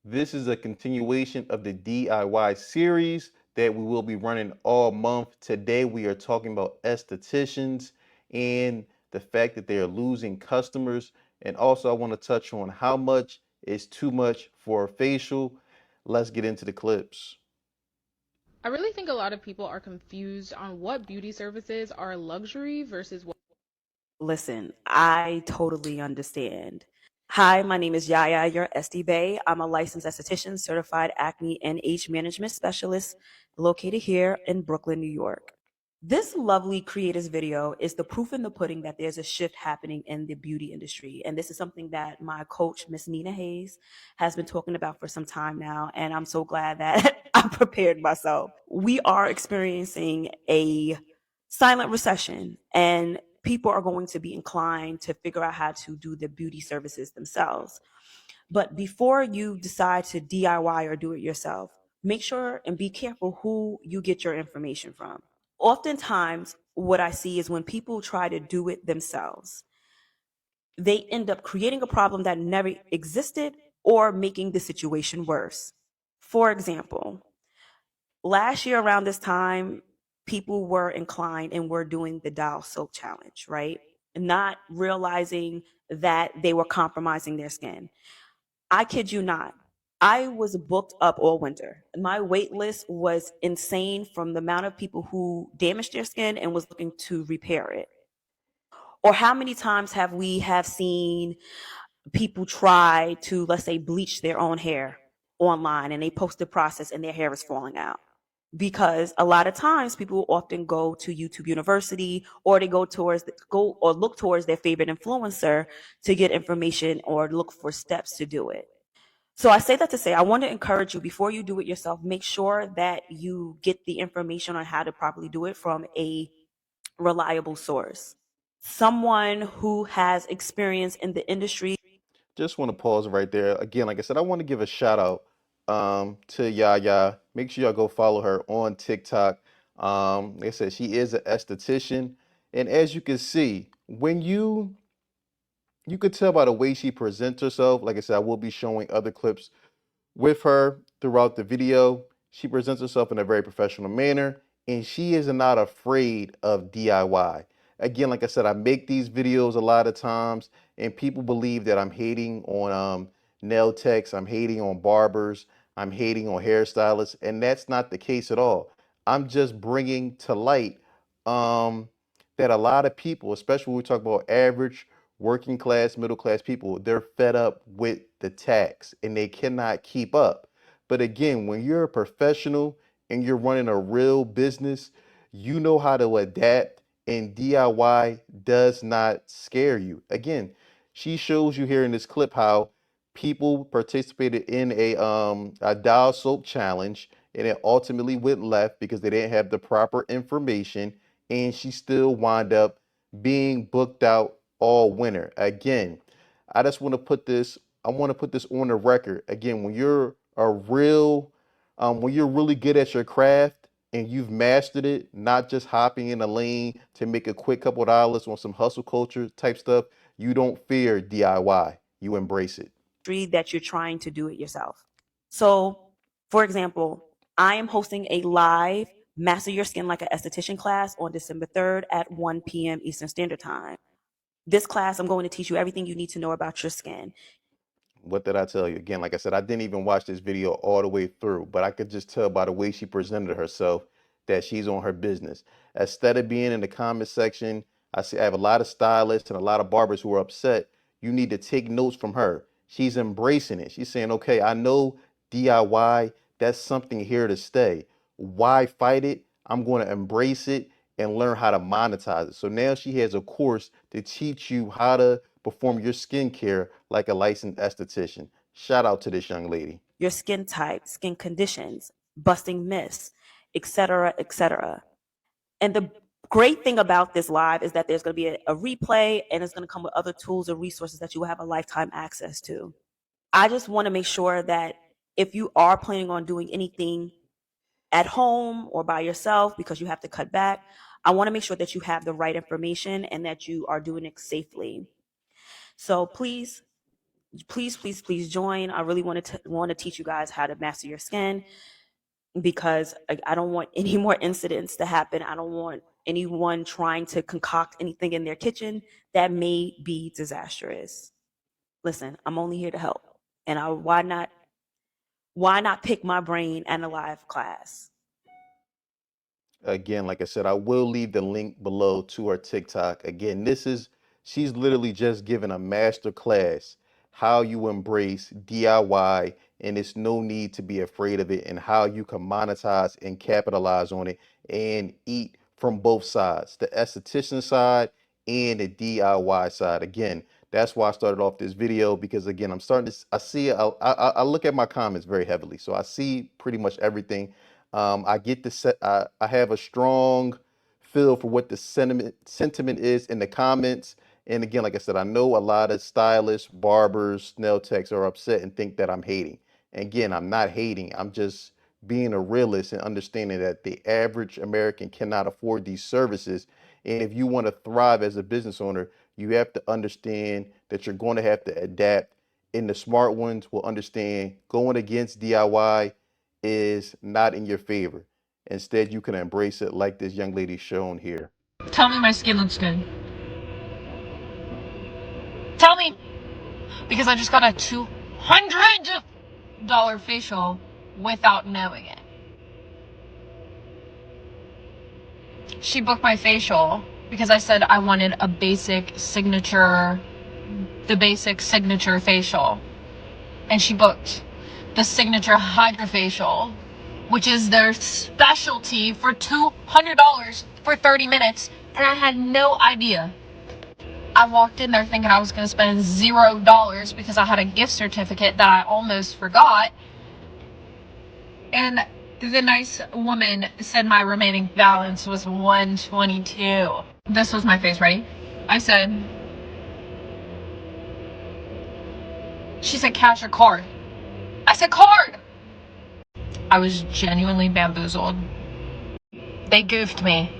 This is a continuation of the DIY series that we will be running all month. Today, we are talking about estheticians and the fact that they are losing customers. And also, I want to touch on how much is too much for a facial. Let's get into the clips. I really think a lot of people are confused on what beauty services are luxury versus what. Listen, I totally understand. Hi, my name is Yaya, your SD Bay. I'm a licensed esthetician, certified acne and age management specialist located here in Brooklyn, New York. This lovely creators video is the proof in the pudding that there's a shift happening in the beauty industry. And this is something that my coach, Miss Nina Hayes, has been talking about for some time now. And I'm so glad that I prepared myself. We are experiencing a silent recession, and people are going to be inclined to figure out how to do the beauty services themselves. But before you decide to DIY or do it yourself, make sure and be careful who you get your information from. Oftentimes, what I see is when people try to do it themselves, they end up creating a problem that never existed or making the situation worse. For example, last year around this time, people were inclined and were doing the dial soap challenge, right? Not realizing that they were compromising their skin. I kid you not. I was booked up all winter. My wait list was insane from the amount of people who damaged their skin and was looking to repair it. Or how many times have we have seen people try to, let's say, bleach their own hair online, and they post the process and their hair is falling out? Because a lot of times people often go to YouTube University, or they go or look towards their favorite influencer to get information or look for steps to do it. So I say that to say, I want to encourage you, before you do it yourself, make sure that you get the information on how to properly do it from a reliable source. Someone who has experience in the industry. Just want to pause right there. Again, like I said, I want to give a shout out to Yaya. Make sure y'all go follow her on TikTok. Like I said, she is an esthetician. And as you can see, when you could tell by the way she presents herself, like I said, I will be showing other clips with her throughout the video. She presents herself in a very professional manner, and she is not afraid of DIY. Again, like I said, I make these videos a lot of times, and people believe that I'm hating on nail techs, I'm hating on barbers, I'm hating on hairstylists, and that's not the case at all. I'm just bringing to light um, that a lot of people, especially when we talk about average working class, middle class people, they're fed up with the tax and they cannot keep up. But again, when you're a professional and you're running a real business, you know how to adapt, and DIY does not scare you. Again, she shows you here in this clip how people participated in a dial soap challenge, and it ultimately went left because they didn't have the proper information, and she still wound up being booked out all winter. Again, I just want to put this, I want to put this on the record. Again, when you're really good at your craft and you've mastered it, not just hopping in a lane to make a quick couple dollars on some hustle culture type stuff, you don't fear DIY. You embrace it. That you're trying to do it yourself. So, for example, I am hosting a live Master Your Skin Like an Esthetician class on December 3rd at 1 p.m. Eastern Standard Time. This class, I'm going to teach you everything you need to know about your skin. What did I tell you? Again, like I said, I didn't even watch this video all the way through, but I could just tell by the way she presented herself that she's on her business. Instead of being in the comment section, I have a lot of stylists and a lot of barbers who are upset. You need to take notes from her. She's embracing it. She's saying, okay, I know DIY, that's something here to stay. Why fight it? I'm going to embrace it and learn how to monetize it. So now she has a course to teach you how to perform your skincare like a licensed esthetician. Shout out to this young lady. Your skin type, skin conditions, busting myths, etc., etc. And the great thing about this live is that there's going to be a replay, and it's going to come with other tools and resources that you will have a lifetime access to. I just want to make sure that if you are planning on doing anything at home or by yourself because you have to cut back, I want to make sure that you have the right information and that you are doing it safely. So please Please, please, please join. I really want to teach you guys how to master your skin, because I don't want any more incidents to happen. I don't want anyone trying to concoct anything in their kitchen that may be disastrous. Listen, I'm only here to help. And why not pick my brain and a live class? Again, like I said, I will leave the link below to her TikTok. Again, she's literally just giving a master class how you embrace DIY, and it's no need to be afraid of it, and how you can monetize and capitalize on it and eat from both sides, the esthetician side and the DIY side. Again, that's why I started off this video, because again, I see, I look at my comments very heavily. So I see pretty much everything. I get the set. I have a strong feel for what the sentiment is in the comments. And again, like I said, I know a lot of stylists, barbers, nail techs are upset and think that I'm hating. And again, I'm not hating. I'm just being a realist and understanding that the average American cannot afford these services. And if you want to thrive as a business owner, you have to understand that you're going to have to adapt. And the smart ones will understand going against DIY is not in your favor. Instead, you can embrace it like this young lady shown here. Tell me my skin looks good. Tell me! Because I just got a $200 facial without knowing it. She booked my facial because I said I wanted the basic signature facial. And she booked the signature hydrofacial, which is their specialty, for $200 for 30 minutes. And I had no idea. I walked in there thinking I was going to spend $0 because I had a gift certificate that I almost forgot. And the nice woman said my remaining balance was $122. This was my face, ready? I said, she said, cash or card? I said, card! I was genuinely bamboozled. They goofed me.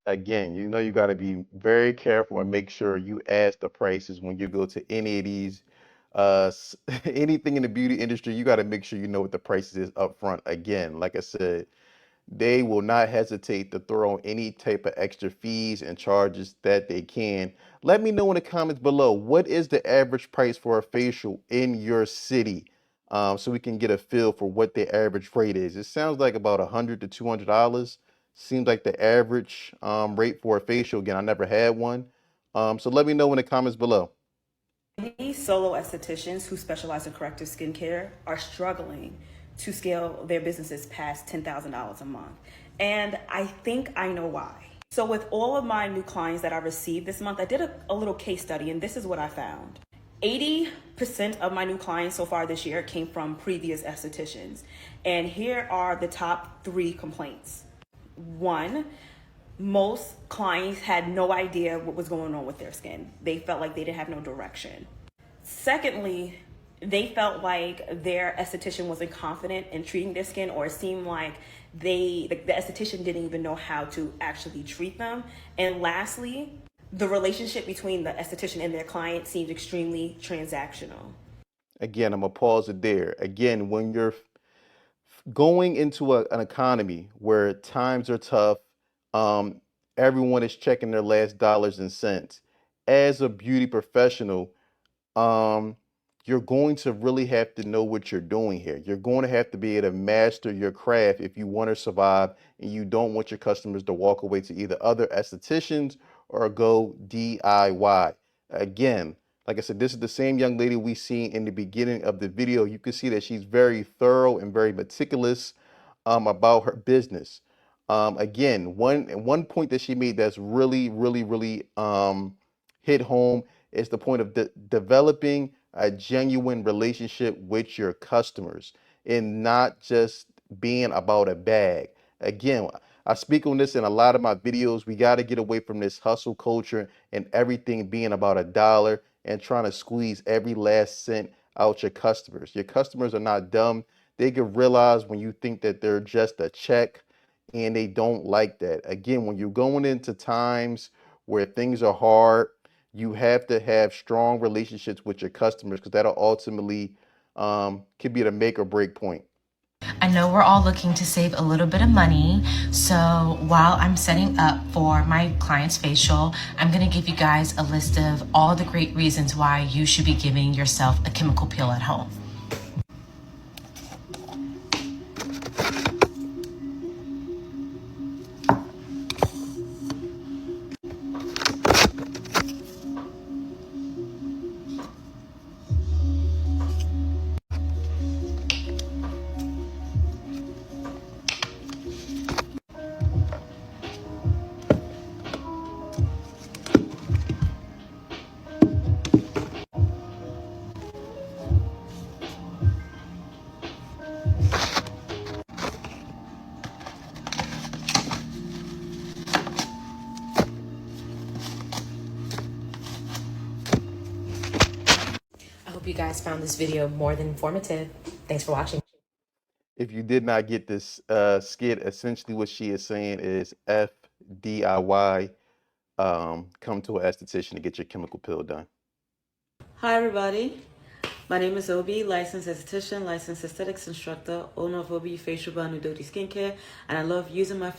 Again, you got to be very careful and make sure you ask the prices when you go to any of these anything in the beauty industry. You got to make sure you know what the prices is up front. Again, like I said, they will not hesitate to throw on any type of extra fees and charges that they can. Let me know in the comments below, what is the average price for a facial in your city? So we can get a feel for what the average rate is. It sounds like about $100 to $200. Seems like the average rate for a facial. Again, I never had one. So let me know in the comments below. Many solo estheticians who specialize in corrective skincare are struggling to scale their businesses past $10,000 a month. And I think I know why. So, with all of my new clients that I received this month, I did a little case study, and this is what I found. 80% of my new clients so far this year came from previous estheticians. And here are the top 3 complaints. One, most clients had no idea what was going on with their skin. They felt like they didn't have no direction. Secondly, they felt like their esthetician wasn't confident in treating their skin, or it seemed like the esthetician didn't even know how to actually treat them. And lastly, the relationship between the esthetician and their client seemed extremely transactional. Again, I'm gonna pause it there. Again, when you're going into an economy where times are tough, um, everyone is checking their last dollars and cents. As a beauty professional, um, you're going to really have to know what you're doing here. You're going to have to be able to master your craft if you want to survive, and you don't want your customers to walk away to either other estheticians or go DIY. Again, like I said, this is the same young lady we seen in the beginning of the video. You can see that she's very thorough and very meticulous about her business. Again, one point that she made that's really hit home is the point of developing a genuine relationship with your customers and not just being about a bag. Again, I speak on this in a lot of my videos. We got to get away from this hustle culture and everything being about a dollar and trying to squeeze every last cent out your customers. Your customers are not dumb. They can realize when you think that they're just a check, and they don't like that. Again, when you're going into times where things are hard, You have to have strong relationships with your customers because that'll ultimately could be the make or break point. I know we're all looking to save a little bit of money, so while I'm setting up for my client's facial, I'm going to give you guys a list of all the great reasons why you should be giving yourself a chemical peel at home. I hope you guys found this video more than informative. Thanks for watching. If you did not get this skit, essentially what she is saying is FDIY, come to an esthetician to get your chemical peel done. Hi everybody, my name is Obi, licensed esthetician, licensed aesthetics instructor, owner of Obi Facial Bar and Skincare, and I love using my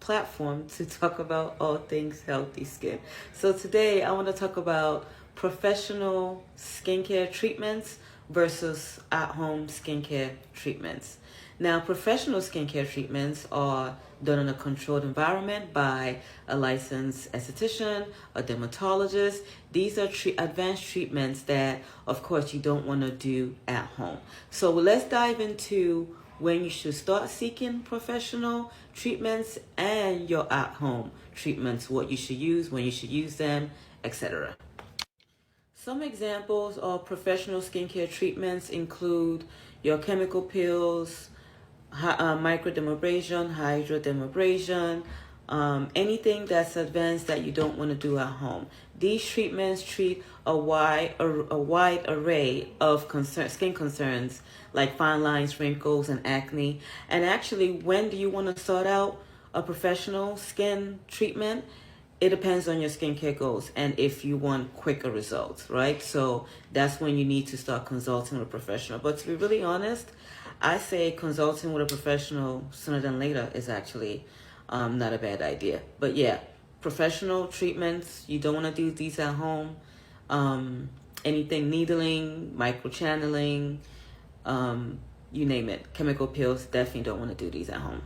platform to talk about all things healthy skin. So today I want to talk about professional skincare treatments versus at-home skincare treatments. Now, professional skincare treatments are done in a controlled environment by a licensed esthetician, a dermatologist. These are advanced treatments that, of course, you don't want to do at home. So let's dive into when you should start seeking professional treatments and your at-home treatments, what you should use, when you should use them, etc. Some examples of professional skincare treatments include your chemical peels, microdermabrasion, hydrodermabrasion, anything that's advanced that you don't want to do at home. These treatments treat a wide array of skin concerns like fine lines, wrinkles, and acne. And actually, when do you want to start out a professional skin treatment? It depends on your skincare goals and if you want quicker results, right? So that's when you need to start consulting with a professional. But to be really honest, I say consulting with a professional sooner than later is actually not a bad idea. But yeah, professional treatments, you don't want to do these at home. Anything needling, microchanneling, you name it, chemical peels, definitely don't want to do these at home.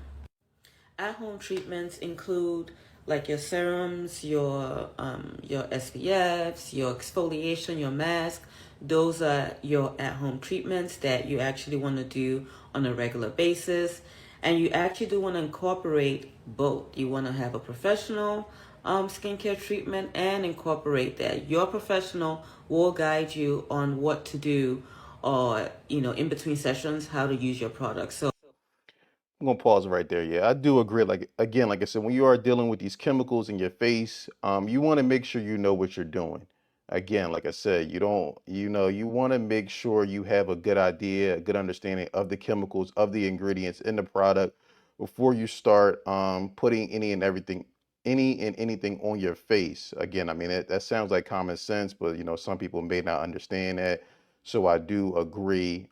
At-home treatments include like your serums, your SPFs, your exfoliation, your mask. Those are your at-home treatments that you actually want to do on a regular basis. And you actually do want to incorporate both. You want to have a professional skincare treatment and incorporate that. Your professional will guide you on what to do or, in between sessions, how to use your product. So I'm gonna pause right there. Yeah, I do agree. Like again, like I said, when you are dealing with these chemicals in your face, you want to make sure you know what you're doing. Again, like I said, you don't, you want to make sure you have a good idea, a good understanding of the chemicals, of the ingredients in the product before you start putting any and anything on your face. Again, I mean, that sounds like common sense, but some people may not understand that. So I do agree.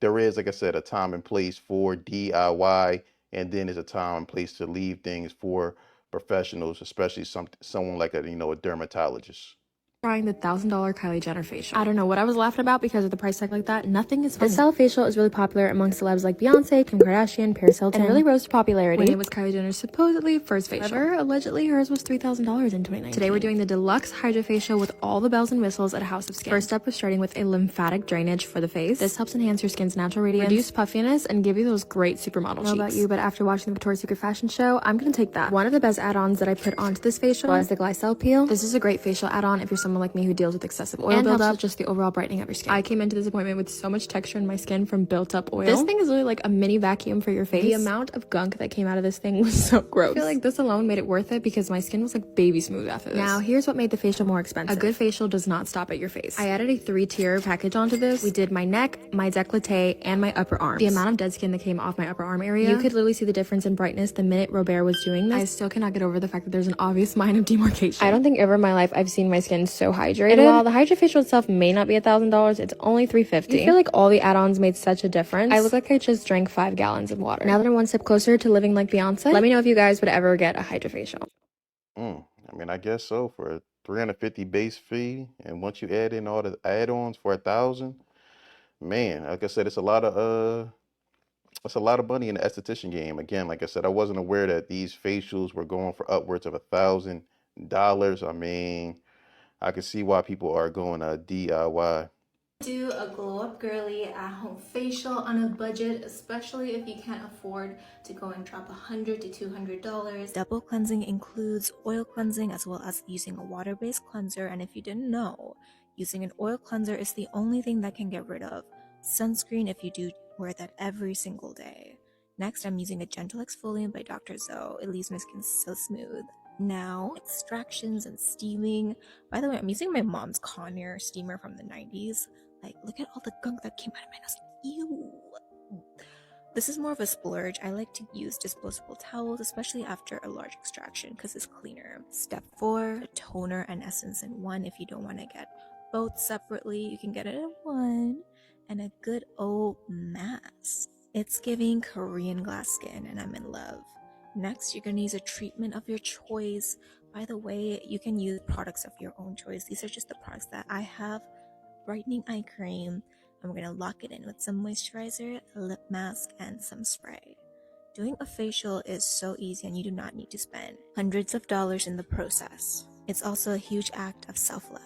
There is, like I said, a time and place for DIY, and then there's a time and place to leave things for professionals, especially someone like a dermatologist. Trying the $1,000 Kylie Jenner facial. I don't know what I was laughing about because of the price tag like that. Nothing is funny. This style facial is really popular amongst celebs like Beyonce, Kim Kardashian, Paris Hilton, and really rose to popularity when it was Kylie Jenner's supposedly first facial. However, allegedly hers was $3,000 in 2019. Today we're doing the deluxe hydra facial with all the bells and whistles at House of Skin. First up, we're starting with a lymphatic drainage for the face. This helps enhance your skin's natural radiance, reduce puffiness, and give you those great supermodel cheeks. I don't know about you, but after watching the Victoria's Secret fashion show, I'm gonna take that. One of the best add-ons that I put onto this facial was the glycol peel. This is a great facial add-on if you're someone someone like me who deals with excessive oil buildup, helps with just the overall brightening of your skin. I came into this appointment with so much texture in my skin from built up oil. This thing is really like a mini vacuum for your face. The amount of gunk that came out of this thing was so gross. I feel like this alone made it worth it because my skin was like baby smooth after this. Now, here's what made the facial more expensive. A good facial does not stop at your face. I added a 3-tier package onto this. We did my neck, my décolleté, and my upper arms. The amount of dead skin that came off my upper arm area, you could literally see the difference in brightness the minute Robert was doing this. I still cannot get over the fact that there's an obvious line of demarcation. I don't think ever in my life I've seen my skin so hydrated. And while the HydraFacial itself may not be $1,000, it's only $350. I feel like all the add-ons made such a difference. I look like I just drank 5 gallons of water. Now that I'm one step closer to living like Beyonce, let me know if you guys would ever get a HydraFacial. I mean, I guess so for a 350 base fee, and once you add in all the add-ons for 1,000, man, like I said, it's a lot of money in the esthetician game. Again, like I said, I wasn't aware that these facials were going for upwards of $1,000. I mean, I can see why people are going DIY. Do a glow up girly at home facial on a budget, especially if you can't afford to go and drop $100 to $200. Double cleansing includes oil cleansing as well as using a water-based cleanser, and if you didn't know, using an oil cleanser is the only thing that can get rid of sunscreen if you do wear that every single day. Next, I'm using a gentle exfoliant by Dr. Zoe. It leaves my skin so smooth. Now, extractions and steaming. By the way, I'm using my mom's Conair steamer from the 90s. Like, look at all the gunk that came out of my nose. Ew. This is more of a splurge. I like to use disposable towels, especially after a large extraction, because it's cleaner. Step 4, toner and essence in one. If you don't want to get both separately, you can get it in one. And a good old mask. It's giving Korean glass skin, and I'm in love. Next, you're going to use a treatment of your choice. By the way, you can use products of your own choice. These are just the products that I have. Brightening eye cream. I'm going to lock it in with some moisturizer, a lip mask, and some spray. Doing a facial is so easy, and you do not need to spend hundreds of dollars in the process. It's also a huge act of self-love.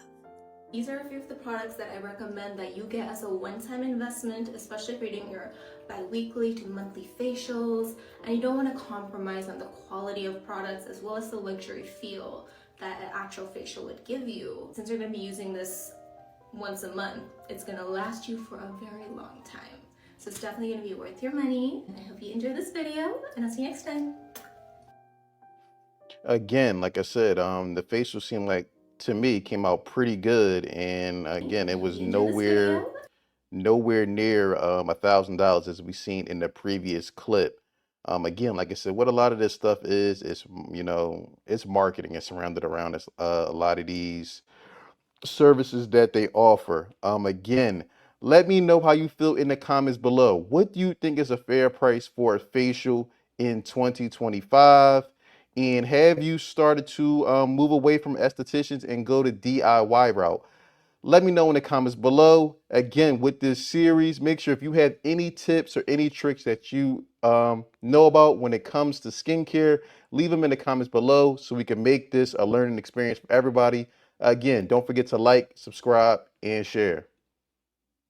These are a few of the products that I recommend that you get as a one-time investment, especially if you're doing your bi-weekly to monthly facials and you don't want to compromise on the quality of products as well as the luxury feel that an actual facial would give you. Since you're going to be using this once a month, it's going to last you for a very long time. So it's definitely going to be worth your money. And I hope you enjoyed this video, and I'll see you next time. Again, like I said, the facial seemed like, to me, came out pretty good, and again, it was nowhere near $1,000 as we seen in the previous clip. Again, like I said, what a lot of this stuff is it's marketing. It's surrounded around this, a lot of these services that they offer. Again, let me know how you feel in the comments below. What do you think is a fair price for a facial in 2025? And have you started to move away from estheticians and go to DIY route? Let me know in the comments below. Again, with this series, make sure if you have any tips or any tricks that you know about when it comes to skincare, leave them in the comments below so we can make this a learning experience for everybody. Again, don't forget to like, subscribe, and share.